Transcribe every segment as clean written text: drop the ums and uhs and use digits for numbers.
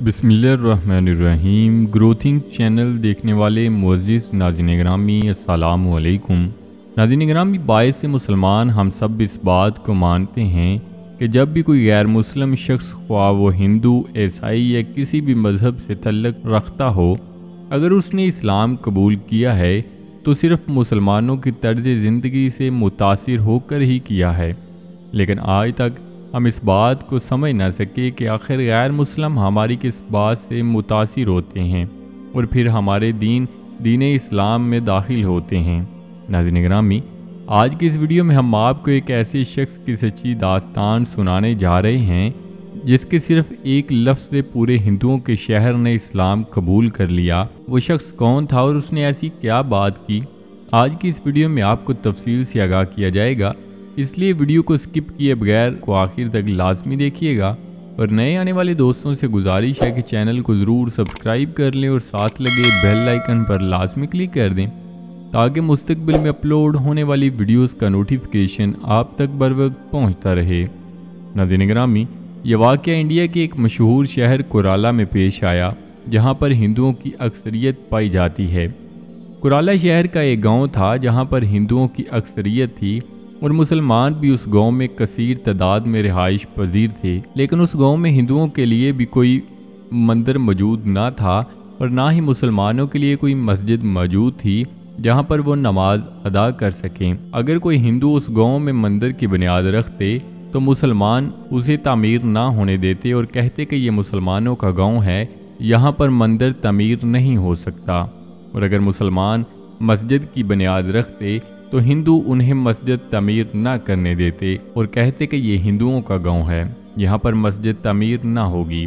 बिस्मिल्लाहिर्रहमानिर्रहीम। ग्रोथिंग चैनल देखने वाले मुअज़्ज़िज़ नाज़रीन गिरामी, अस्सलामु अलैकुम। नाज़रीन गिरामी, बाइस मुसलमान हम सब इस बात को मानते हैं कि जब भी कोई गैर मुस्लिम शख्स, ख्वाह वो हिंदू, ईसाई या किसी भी मज़हब से तल्लुक़ रखता हो, अगर उसने इस्लाम कबूल किया है तो सिर्फ़ मुसलमानों की तर्ज़ ज़िंदगी से मुतासिर होकर ही किया है। लेकिन आज तक हम इस बात को समझ ना सके कि आखिर गैर मुस्लिम हमारी किस बात से मुतासिर होते हैं और फिर हमारे दीन इस्लाम में दाखिल होते हैं। नाज़रीन गिरामी, आज की इस वीडियो में हम आपको एक ऐसे शख्स की सच्ची दास्तान सुनाने जा रहे हैं जिसके सिर्फ एक लफ्ज़ से पूरे हिंदुओं के शहर ने इस्लाम कबूल कर लिया। वो शख्स कौन था और उसने ऐसी क्या बात की, आज की इस वीडियो में आपको तफसील से आगाह किया जाएगा। इसलिए वीडियो को स्किप किए बगैर को आखिर तक लाजमी देखिएगा। और नए आने वाले दोस्तों से गुजारिश है कि चैनल को ज़रूर सब्सक्राइब कर लें और साथ लगे बेल आइकन पर लाजमी क्लिक कर दें ताकि मुस्तकबिल में अपलोड होने वाली वीडियोस का नोटिफिकेशन आप तक बर वक्त पहुँचता रहे। नाज़रीन गिरामी, ये वाक़या इंडिया के एक मशहूर शहर कोराला में पेश आया जहाँ पर हिंदुओं की अक्सरियत पाई जाती है। कोराला शहर का एक गाँव था जहाँ पर हिंदुओं की अक्सरियत थी और मुसलमान भी उस गांव में कसीर तादाद में रिहाइश पजीर थे। लेकिन उस गांव में हिंदुओं के लिए भी कोई मंदिर मौजूद ना था और ना ही मुसलमानों के लिए कोई मस्जिद मौजूद थी जहां पर वो नमाज अदा कर सकें। अगर कोई हिंदू उस गांव में मंदिर की बुनियाद रखते तो मुसलमान उसे तामीर ना होने देते और कहते कि ये मुसलमानों का गाँव है, यहाँ पर मंदिर तामीर नहीं हो सकता। और अगर मुसलमान मस्जिद की बुनियाद रखते तो हिंदू उन्हें मस्जिद तामीर ना करने देते और कहते कि ये हिंदुओं का गांव है, यहाँ पर मस्जिद तामीर ना होगी।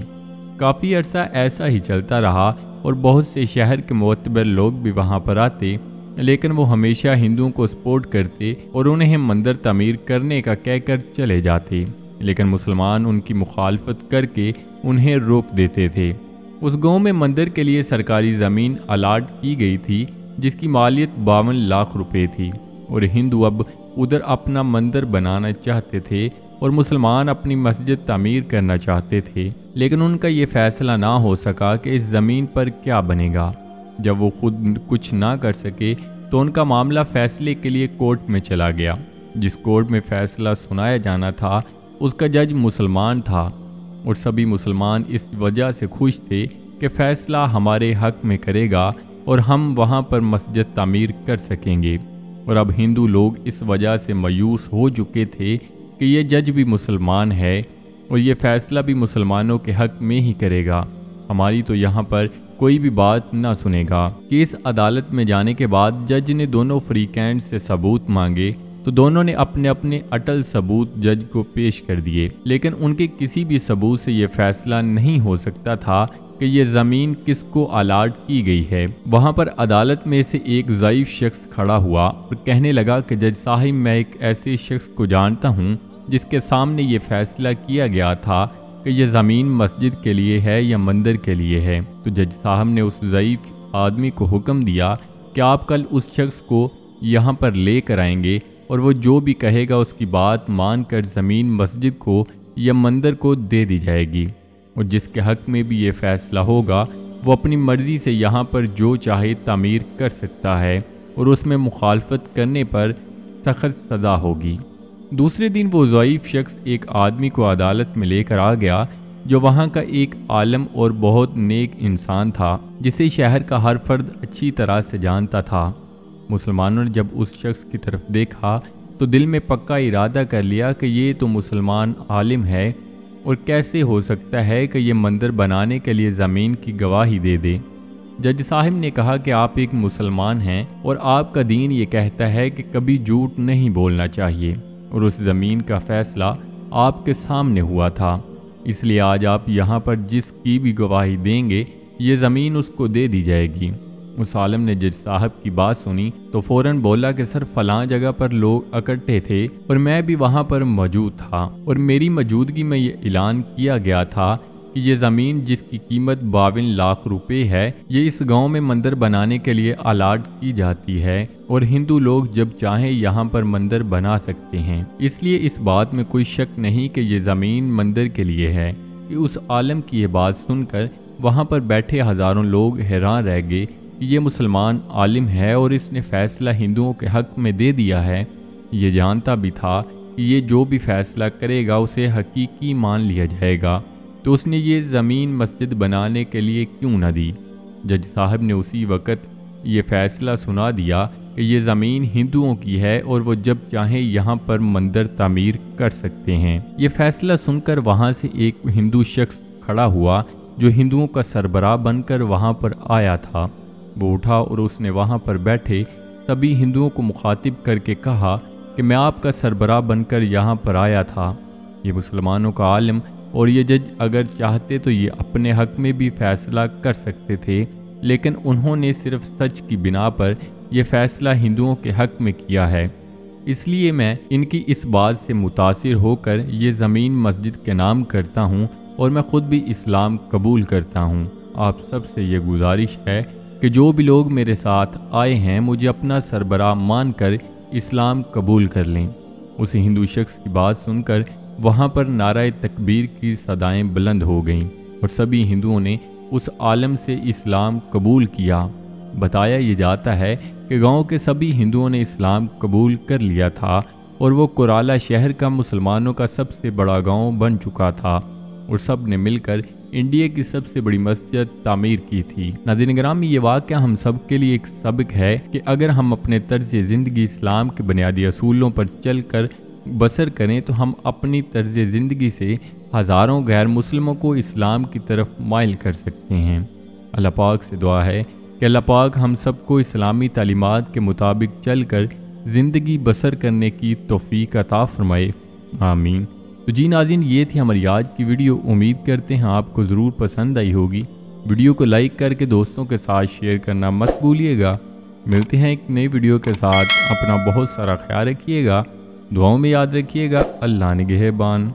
काफ़ी अरसा ऐसा ही चलता रहा और बहुत से शहर के मोतबर लोग भी वहाँ पर आते, लेकिन वो हमेशा हिंदुओं को सपोर्ट करते और उन्हें मंदिर तामीर करने का कहकर चले जाते। लेकिन मुसलमान उनकी मुखालफत करके उन्हें रोक देते थे। उस गाँव में मंदिर के लिए सरकारी ज़मीन अलाट की गई थी जिसकी मालियत 52 लाख रुपए थी और हिंदू अब उधर अपना मंदिर बनाना चाहते थे और मुसलमान अपनी मस्जिद तामीर करना चाहते थे। लेकिन उनका ये फैसला ना हो सका कि इस ज़मीन पर क्या बनेगा। जब वो खुद कुछ ना कर सके तो उनका मामला फैसले के लिए कोर्ट में चला गया। जिस कोर्ट में फैसला सुनाया जाना था उसका जज मुसलमान था और सभी मुसलमान इस वजह से खुश थे कि फ़ैसला हमारे हक़ में करेगा और हम वहाँ पर मस्जिद तामीर कर सकेंगे। और अब हिंदू लोग इस वजह से मायूस हो चुके थे कि ये जज भी मुसलमान है और ये फ़ैसला भी मुसलमानों के हक़ में ही करेगा, हमारी तो यहाँ पर कोई भी बात ना सुनेगा। केस अदालत में जाने के बाद जज ने दोनों फरीकैन से सबूत मांगे तो दोनों ने अपने अपने अटल सबूत जज को पेश कर दिए। लेकिन उनके किसी भी सबूत से ये फैसला नहीं हो सकता था कि ये ज़मीन किसको अलाट की गई है। वहाँ पर अदालत में से एक ज़ईफ़ शख्स खड़ा हुआ और कहने लगा कि जज साहिब, मैं एक ऐसे शख्स को जानता हूँ जिसके सामने ये फैसला किया गया था कि ये ज़मीन मस्जिद के लिए है या मंदिर के लिए है। तो जज साहब ने उस ज़ईफ़ आदमी को हुक्म दिया कि आप कल उस शख्स को यहाँ पर ले कर आएंगे और वो जो भी कहेगा उसकी बात मान कर ज़मीन मस्जिद को या मंदिर को दे दी जाएगी और जिसके हक़ में भी ये फ़ैसला होगा वो अपनी मर्ज़ी से यहाँ पर जो चाहे तामीर कर सकता है और उसमें मुखालफत करने पर सख्त सज़ा होगी। दूसरे दिन वो ज़ईफ़ शख्स एक आदमी को अदालत में लेकर आ गया जो वहाँ का एक आलम और बहुत नेक इंसान था जिसे शहर का हर फर्द अच्छी तरह से जानता था। मुसलमानों ने जब उस शख्स की तरफ देखा तो दिल में पक्का इरादा कर लिया कि ये तो मुसलमान आलिम है और कैसे हो सकता है कि ये मंदिर बनाने के लिए ज़मीन की गवाही दे दे। जज साहिब ने कहा कि आप एक मुसलमान हैं और आपका दीन ये कहता है कि कभी झूठ नहीं बोलना चाहिए और उस ज़मीन का फ़ैसला आपके सामने हुआ था, इसलिए आज आप यहाँ पर जिसकी भी गवाही देंगे ये ज़मीन उसको दे दी जाएगी। उस आलम ने जज साहब की बात सुनी तो फ़ौरन बोला कि सर, फलां जगह पर लोग इकट्ठे थे और मैं भी वहाँ पर मौजूद था और मेरी मौजूदगी में ये ऐलान किया गया था कि ये ज़मीन जिसकी कीमत 52 लाख रुपए है ये इस गांव में मंदिर बनाने के लिए अलाट की जाती है और हिंदू लोग जब चाहें यहाँ पर मंदिर बना सकते हैं। इसलिए इस बात में कोई शक नहीं कि ये ज़मीन मंदिर के लिए है। कि उस आलम की ये बात सुनकर وہاں پر بیٹھے ہزاروں لوگ حیران رہ گئے کہ یہ مسلمان عالم ہے اور اس نے فیصلہ ہندوؤں کے حق میں دے دیا ہے۔ یہ جانتا بھی تھا کہ یہ جو بھی فیصلہ کرے گا اسے حقیقی مان لیا جائے گا، تو اس نے یہ زمین مسجد بنانے کے لیے کیوں نہ دی؟ جج صاحب نے اسی وقت یہ فیصلہ سنا دیا کہ یہ زمین ہندوؤں کی ہے اور وہ جب چاہیں یہاں پر مندر تعمیر کر سکتے ہیں۔ یہ فیصلہ سن کر وہاں سے ایک ہندو شخص کھڑا ہوا جو ہندوؤں کا سربراہ بن کر وہاں پر آیا تھا۔ وہ اٹھا اور اس نے وہاں پر بیٹھے سبھی ہندوؤں کو مخاطب کر کے کہا کہ میں آپ کا سربراہ بن کر یہاں پر آیا تھا۔ یہ مسلمانوں کا عالم اور یہ جج اگر چاہتے تو یہ اپنے حق میں بھی فیصلہ کر سکتے تھے، لیکن انہوں نے صرف سچ کی بنا پر یہ فیصلہ ہندوؤں کے حق میں کیا ہے۔ اس لیے میں ان کی اس بات سے متاثر ہو کر یہ زمین مسجد کے نام کرتا ہوں اور میں خود بھی اسلام قبول کرتا ہوں۔ آپ سب سے یہ گزارش ہے کہ جو بھی لوگ میرے ساتھ آئے ہیں مجھے اپنا سربراہ مان کر اسلام قبول کر لیں۔ اس ہندو شخص کی بات سن کر وہاں پر نعرہ تکبیر کی صدائیں بلند ہو گئیں اور سبھی ہندوؤں نے اس عالم سے اسلام قبول کیا۔ بتایا یہ جاتا ہے کہ گاؤں کے سبھی ہندوؤں نے اسلام قبول کر لیا تھا اور وہ کورالا شہر کا مسلمانوں کا سب سے بڑا گاؤں بن چکا تھا اور سب نے مل کر انڈیا کی سب سے بڑی مسجد تعمیر کی تھی۔ ناظرین گرامی، یہ واقعہ ہم سب کے لیے ایک سبق ہے کہ اگر ہم اپنے طرز زندگی اسلام کے بنیادی اصولوں پر چل کر بسر کریں تو ہم اپنی طرز زندگی سے ہزاروں غیر مسلموں کو اسلام کی طرف مائل کر سکتے ہیں۔ اللہ پاک سے دعا ہے کہ اللہ پاک ہم سب کو اسلامی تعلیمات کے مطابق چل کر زندگی بسر کرنے کی توفیق عطا فرمائے، آمین۔ تو جی ناظرین، یہ تھی ہماری آج کی ویڈیو۔ امید کرتے ہیں آپ کو ضرور پسند آئی ہوگی۔ ویڈیو کو لائک کر کے دوستوں کے ساتھ شیئر کرنا مت بھولیے گا۔ ملتے ہیں ایک نئی ویڈیو کے ساتھ۔ اپنا بہت سارا خیال رکھیے گا، دعاؤں میں یاد رکھیے گا۔ اللہ نگہبان۔